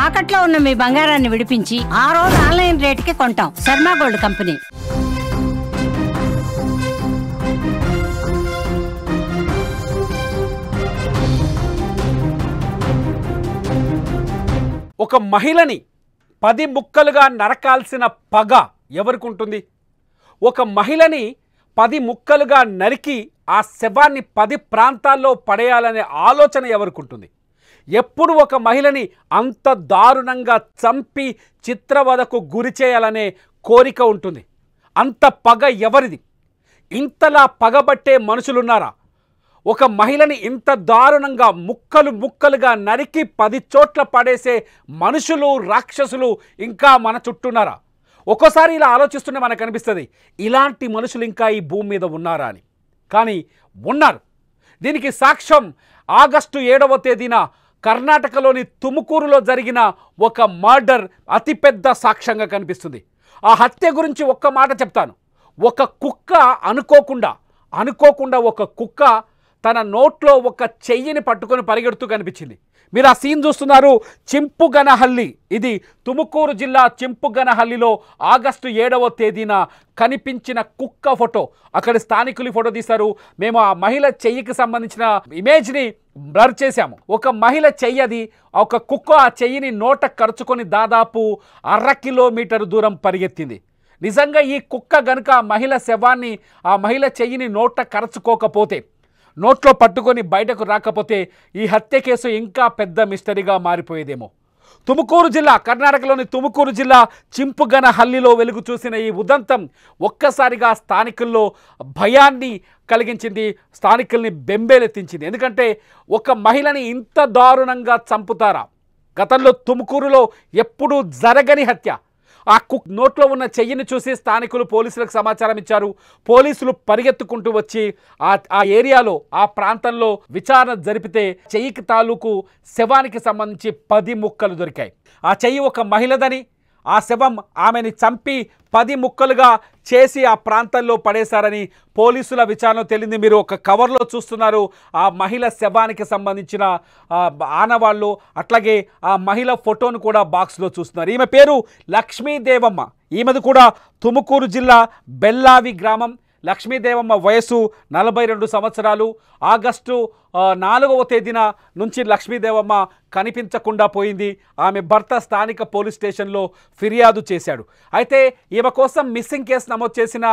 తాకట్లో ఉన్న మీ బంగారాన్ని విడిపించి ఆ రోజు ఆన్లైన్ రేటుకి కొంటాం. Sharma gold company. ఒక మహిళని 10 ముక్కలుగా నరకాల్సిన పగ ఎవరికి ఉంటుంది? ఒక మహిళని 10 ముక్కలుగా నరికి ఆ శవాన్ని 10 ప్రాంతాల్లో పడేయాలనే ఆలోచన ఎవరికి ఉంటుంది? ఎప్పుడు ఒక మహిళని అంత దారుణంగా చంపి చిత్రవధకు గురి చేయాలనే కోరిక ఉంటుంది? అంత పగ ఎవరిది? ఇంతలా పగబట్టే మనుషులున్నారా? ఒక మహిళని ఇంత దారుణంగా ముక్కలుగా నరికి 10 చోట్ల పడేసే మనుషులు, రాక్షసులు ఇంకా మన చుట్టూన్నారా? ఒక్కోసారి ఇలా ఆలోచిస్తుంటే మనకు అనిపిస్తుంది, ఇలాంటి మనుషులు ఇంకా ఈ భూమి మీద ఉన్నారా అని. కానీ ఉన్నారు. దీనికి సాక్ష్యం ఆగస్టు 7వ తేదీన కర్ణాటకలోని తుముకూరులో జరిగిన ఒక మర్డర్ అతిపెద్ద సాక్ష్యంగా కనిపిస్తుంది. ఆ హత్య గురించి ఒక్క మాట చెప్తాను. ఒక కుక్క అనుకోకుండా ఒక కుక్క తన నోట్లో ఒక చెయ్యిని పట్టుకొని పరిగెడుతూ కనిపించింది. మీరు ఆ సీన్ చూస్తున్నారు. చింపుగనహల్లి, ఇది తుముకూరు జిల్లా చింపుగనహల్లిలో ఆగస్టు 7వ తేదీన కనిపించిన కుక్క ఫోటో. అక్కడ స్థానికులు ఫోటో తీశారు. మేము ఆ మహిళ చెయ్యికి సంబంధించిన ఇమేజ్ని బ్లర్ చేశాము. ఒక మహిళ చెయ్యది, ఒక కుక్క ఆ చెయ్యిని నోట కరుచుకొని దాదాపు 1/2 కిలోమీటర్ దూరం పరిగెత్తింది. నిజంగా ఈ కుక్క గనుక ఆ మహిళ శవాన్ని, ఆ మహిళ చెయ్యిని నోట కరుచుకోకపోతే, నోట్లో పట్టుకొని బయటకు రాకపోతే ఈ హత్య కేసు ఇంకా పెద్ద మిస్టరీగా మారిపోయేదేమో. తుముకూరు జిల్లా, కర్ణాటకలోని తుముకూరు జిల్లా చింపుగనహల్లిలో వెలుగు చూసిన ఈ ఉదంతం ఒక్కసారిగా స్థానికుల్లో భయాన్ని కలిగించింది, స్థానికుల్ని బెంబేలెత్తించింది. ఎందుకంటే ఒక మహిళని ఇంత దారుణంగా చంపుతారా? గతంలో తుముకూరులో ఎప్పుడూ జరగని హత్య. ఆ నోట్లో ఉన్న చెయ్యిని చూసి స్థానికులు పోలీసులకు సమాచారం ఇచ్చారు. పోలీసులు పరిగెత్తుకుంటూ వచ్చి ఆ ఏరియాలో, ఆ ప్రాంతంలో విచారణ జరిపితే చెయ్యికి తాలూకు శవానికి సంబంధించి 10 ముక్కలు దొరికాయి. ఆ చెయ్యి ఒక మహిళదని, ఆ శవం ఆమెని చంపి 10 ముక్కలుగా చేసి ఆ ప్రాంతంలో పడేశారని పోలీసుల విచారణలో తేలింది. మీరు ఒక కవర్లో చూస్తున్నారు ఆ మహిళ శవానికి సంబంధించిన ఆనవాళ్ళు, అట్లాగే ఆ మహిళ ఫోటోను కూడా బాక్స్లో చూస్తున్నారు. ఈమె పేరు లక్ష్మీదేవమ్మ. ఈమెది కూడా తుముకూరు జిల్లా బెల్లావి గ్రామం. లక్ష్మీదేవమ్మ వయసు 42 సంవత్సరాలు. ఆగస్టు 4వ తేదీన నుంచి లక్ష్మీదేవమ్మ కనిపించకుండా పోయింది. ఆమె భర్త స్థానిక పోలీస్ స్టేషన్లో ఫిర్యాదు చేశాడు. అయితే ఈమె కోసం మిస్సింగ్ కేసు నమోదు చేసిన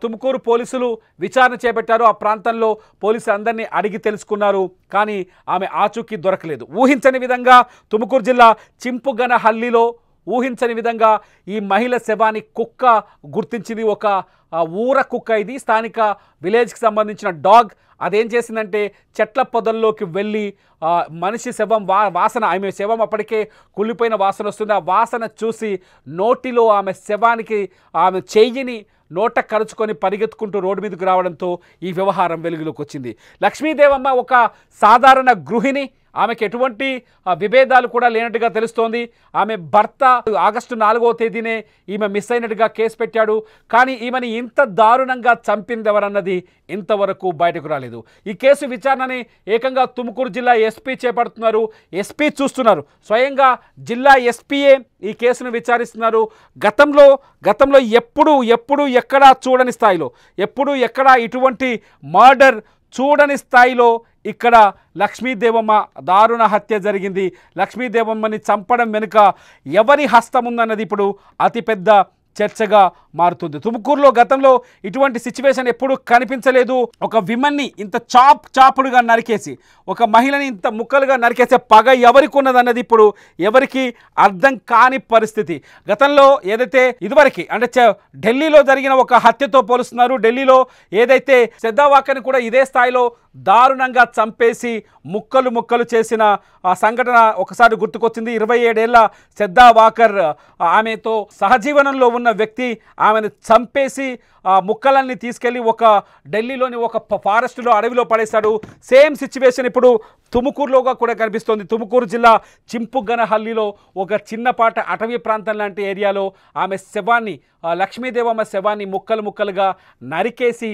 తుముకూరు పోలీసులు విచారణ చేపట్టారు. ఆ ప్రాంతంలో పోలీసులు అందరినీ అడిగి తెలుసుకున్నారు. కానీ ఆమె ఆచూకీ దొరకలేదు. ఊహించని విధంగా తుముకూరు జిల్లా చింపుగనహల్లిలో ఊహించని విధంగా ఈ మహిళ శవాన్ని కుక్క గుర్తించింది. ఒక ఊర కుక్క ఇది, స్థానిక విలేజ్కి సంబంధించిన డాగ్. అదేం చేసిందంటే చెట్ల పొదల్లోకి వెళ్ళి మనిషి శవం వాసన, ఆమె శవం అప్పటికే కుళ్ళిపోయిన వాసన వస్తుంది. ఆ వాసన చూసి నోటిలో ఆమె శవానికి ఆమె చెయ్యిని నోట కరుచుకొని పరిగెత్తుకుంటూ రోడ్డు మీదకు రావడంతో ఈ వ్యవహారం వెలుగులోకి వచ్చింది. లక్ష్మీదేవమ్మ ఒక సాధారణ గృహిణి. ఆమెకు ఎటువంటి విభేదాలు కూడా లేనట్టుగా తెలుస్తోంది. ఆమె భర్త ఆగస్టు 4వ తేదీనే ఈమె మిస్ అయినట్టుగా కేసు పెట్టాడు. కానీ ఈమెని ఇంత దారుణంగా చంపింది ఎవరన్నది ఇంతవరకు బయటకు రాలేదు. ఈ కేసు విచారణని ఏకంగా తుముకూరు జిల్లా ఎస్పీ చేపడుతున్నారు. ఎస్పీ చూస్తున్నారు. స్వయంగా జిల్లా ఎస్పీయే ఈ కేసును విచారిస్తున్నారు. గతంలో ఎప్పుడు ఎక్కడా చూడని స్థాయిలో, ఎప్పుడు ఎక్కడా ఇటువంటి మర్డర్ చూడని స్థాయిలో ఇక్కడ లక్ష్మీదేవమ్మ దారుణ హత్య జరిగింది. లక్ష్మీదేవమ్మని చంపడం వెనుక ఎవరి హస్తం ఉందన్నది ఇప్పుడు అతిపెద్ద చర్చగా మారుతుంది. తుముకూరులో గతంలో ఇటువంటి సిచ్యువేషన్ ఎప్పుడు కనిపించలేదు. ఒక విమన్ని ఇంత చాపుడుగా నరికేసి, ఒక మహిళని ఇంత ముక్కలుగా నరికేసే పగ ఎవరికి ఉన్నదన్నది ఇప్పుడు ఎవరికి అర్థం కాని పరిస్థితి. గతంలో ఏదైతే ఇదివరకు అంటే ఢిల్లీలో జరిగిన ఒక హత్యతో పోలుస్తున్నారు. ఢిల్లీలో ఏదైతే శ్రద్ధా వాకర్ని కూడా ఇదే స్థాయిలో దారుణంగా చంపేసి ముక్కలు చేసిన ఆ సంఘటన ఒకసారి గుర్తుకొచ్చింది. 27 ఏళ్ల శ్రద్ధా వాకర్, ఆమెతో సహజీవనంలో ఉన్న వ్యక్తి ఆమెను చంపేసి ముక్కలన్నీ తీసుకెళ్ళి ఒక ఢిల్లీలోని ఒక ఫారెస్ట్లో అడవిలో పడేశాడు. సేమ్ సిచ్యువేషన్ ఇప్పుడు తుముకూరులోగా కూడా కనిపిస్తోంది. తుముకూరు జిల్లా చింపుగనహల్లిలో ఒక చిన్నపాట అటవీ ప్రాంతం లాంటి ఏరియాలో ఆమె శవాన్ని, లక్ష్మీదేవమ్మ శవాన్ని ముక్కలు ముక్కలుగా నరికేసి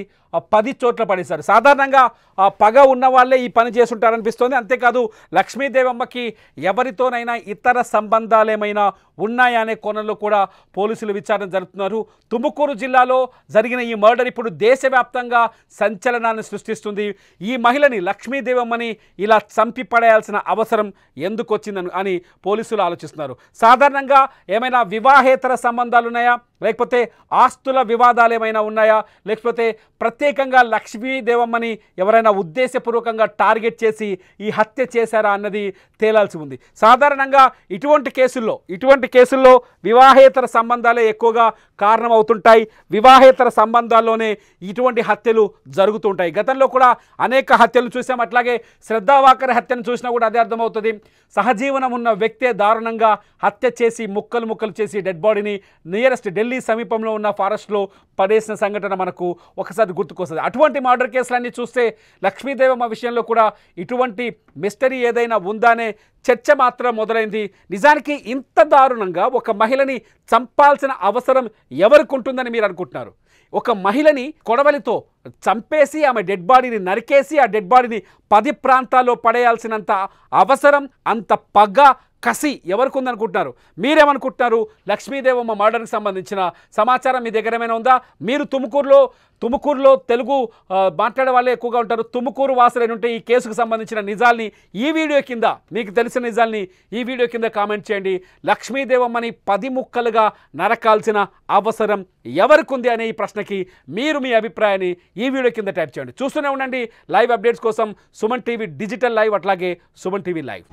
10 చోట్ల పడేశారు. సాధారణంగా పగ ఉన్న వాళ్ళే ఈ పని చేసుంటారనిపిస్తోంది. అంతేకాదు లక్ష్మీదేవమ్మకి ఎవరితోనైనా ఇతర సంబంధాలు ఏమైనా ఉన్నాయా అనే కోణంలో కూడా పోలీసులు విచారణ జరుపుతున్నారు. తుముకూరు జిల్లాలో జరిగిన ఈ మర్డర్ ఇప్పుడు దేశవ్యాప్తంగా సంచలనాన్ని సృష్టిస్తుంది. ఈ మహిళని లక్ష్మీదేవమ్మని ఇలా చంపి పడేయాల్సిన అవసరం ఎందుకు వచ్చిందని అని పోలీసులు ఆలోచిస్తున్నారు. సాధారణంగా ఏమైనా వివాహేతర సంబంధాలు ఉన్నాయా, లేకపోతే ఆస్తుల వివాదాలు ఏమైనా ఉన్నాయా, లేకపోతే ప్రత్యేకంగా లక్ష్మీదేవమ్మని ఎవరైనా ఉద్దేశపూర్వకంగా టార్గెట్ చేసి ఈ హత్య చేశారా అన్నది తేలాల్సి ఉంది. సాధారణంగా ఇటువంటి కేసుల్లో వివాహేతర సంబంధాలే ఎక్కువగా కారణం అవుతుంటాయి. వివాహేతర సంబంధాల్లోనే ఇటువంటి హత్యలు జరుగుతుంటాయి. గతంలో కూడా అనేక హత్యలు చూసాం. అట్లాగే శ్రద్ధావాకర్ హత్యను చూసినా కూడా అదే అర్థమవుతుంది. సహజీవనం ఉన్న వ్యక్తే దారుణంగా హత్య చేసి ముక్కలు ముక్కలు చేసి డెడ్ బాడీని నియరెస్ట్ ఢిల్లీ సమీపంలో ఉన్న ఫారెస్ట్లో పడేసిన సంఘటన మనకు ఒకసారి గుర్తుకొస్తుంది. అటువంటి మర్డర్ కేసులన్నీ చూస్తే లక్ష్మీదేవమ్మ విషయంలో కూడా ఇటువంటి మిస్టరీ ఏదైనా ఉందా అనే చర్చ మాత్రం మొదలైంది. నిజానికి ఇంత దారుణంగా ఒక మహిళని చంపాల్సిన అవసరం ఎవరికి ఉంటుందని మీరు అనుకుంటున్నారు? ఒక మహిళని కొడవలితో చంపేసి ఆమె డెడ్ బాడీని నరికేసి ఆ డెడ్ బాడీని 10 ప్రాంతాల్లో పడేయాల్సినంత అవసరం, అంత పగ, కసి ఎవరికి ఉందనుకుంటున్నారు? మీరేమనుకుంటున్నారు? లక్ష్మీదేవమ్మ మర్డర్కి సంబంధించిన సమాచారం మీ దగ్గర ఏమైనా ఉందా? మీరు తుముకూరులో తెలుగు మాట్లాడే వాళ్ళే ఎక్కువగా ఉంటారు. తుముకూరు వాసులైన ఉంటే ఈ కేసుకు సంబంధించిన నిజాల్ని ఈ వీడియో కింద, మీకు తెలిసిన నిజాల్ని ఈ వీడియో కింద కామెంట్ చేయండి. లక్ష్మీదేవమ్మని 10 ముక్కలుగా నరకాల్సిన అవసరం ఎవరికి ఉంది అనే ఈ ప్రశ్నకి మీరు మీ అభిప్రాయాన్ని ఈ వీడియో కింద టైప్ చేయండి. చూస్తూనే ఉండండి లైవ్ అప్డేట్స్ కోసం సుమన్ టీవీ డిజిటల్ లైవ్, అట్లాగే సుమన్ టీవీ లైవ్.